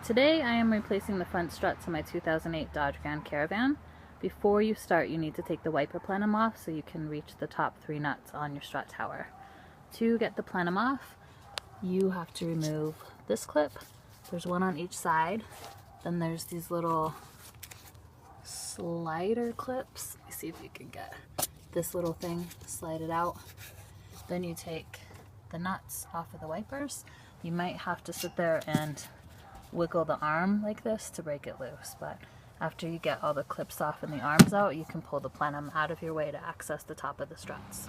Today I am replacing the front struts on my 2008 Dodge Grand Caravan. Before you start, you need to take the wiper plenum off so you can reach the top 3 nuts on your strut tower. To get the plenum off, you have to remove this clip. There's one on each side. Then there's these little slider clips. Let me see if you can get this little thing, slide it out. Then you take the nuts off of the wipers. You might have to sit there and wiggle the arm like this to break it loose, but after you get all the clips off and the arms out, you can pull the plenum out of your way to access the top of the struts.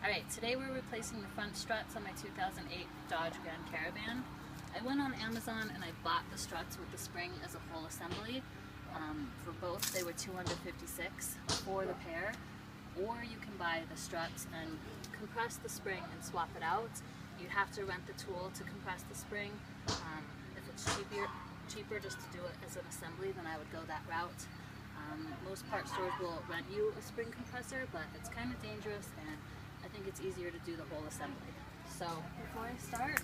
Alright, today we're replacing the front struts on my 2008 Dodge Grand Caravan. I went on Amazon and I bought the struts with the spring as a whole assembly. For both, they were $256 for the pair, or you can buy the struts and compress the spring and swap it out. You'd have to rent the tool to compress the spring. If it's cheaper just to do it as an assembly, then I would go that route. Most part stores will rent you a spring compressor, but it's kind of dangerous and I think it's easier to do the whole assembly. So before I start,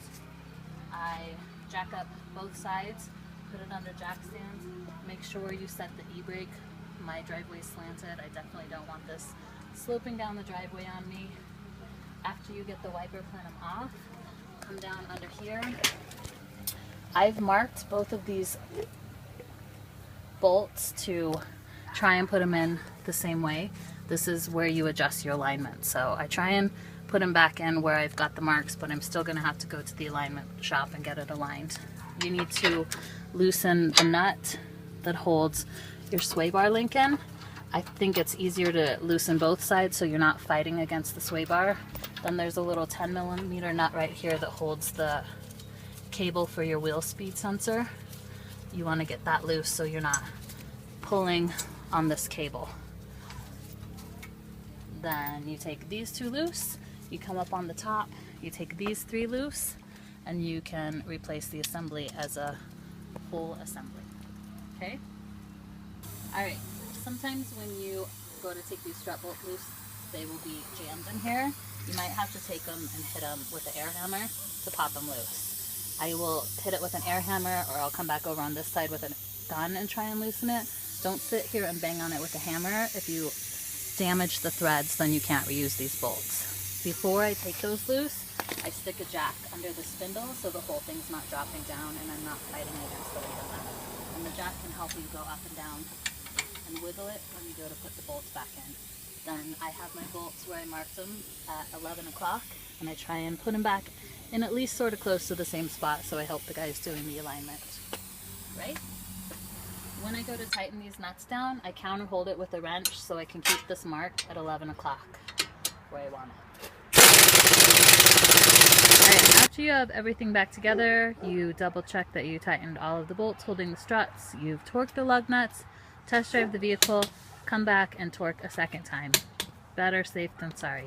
I jack up both sides, put it under jack stands, make sure you set the e-brake. My driveway is slanted. I definitely don't want this sloping down the driveway on me. After you get the wiper plenum off, come down under here. I've marked both of these bolts to try and put them in the same way. This is where you adjust your alignment. So I try and put them back in where I've got the marks, but I'm still going to have to go to the alignment shop and get it aligned. You need to loosen the nut that holds your sway bar link in. I think it's easier to loosen both sides so you're not fighting against the sway bar. Then there's a little 10mm nut right here that holds the cable for your wheel speed sensor. You want to get that loose so you're not pulling on this cable. Then you take these 2 loose, you come up on the top, you take these 3 loose, and you can replace the assembly as a whole assembly. Okay? Alright, sometimes when you go to take these strut bolts loose, they will be jammed in here. You might have to take them and hit them with an air hammer to pop them loose. I will hit it with an air hammer, or I'll come back over on this side with a gun and try and loosen it. Don't sit here and bang on it with a hammer. If you damage the threads, then you can't reuse these bolts. Before I take those loose, I stick a jack under the spindle so the whole thing's not dropping down and I'm not fighting against the weight of that. And the jack can help you go up and down and wiggle it when you go to put the bolts back in. Then I have my bolts where I marked them at 11 o'clock, and I try and put them back in at least sort of close to the same spot so I help the guys doing the alignment. Right? When I go to tighten these nuts down, I counter hold it with a wrench so I can keep this mark at 11 o'clock where I want it. Alright, after you have everything back together, you double check that you tightened all of the bolts holding the struts, you've torqued the lug nuts, test drive the vehicle, come back and torque a second time. Better safe than sorry.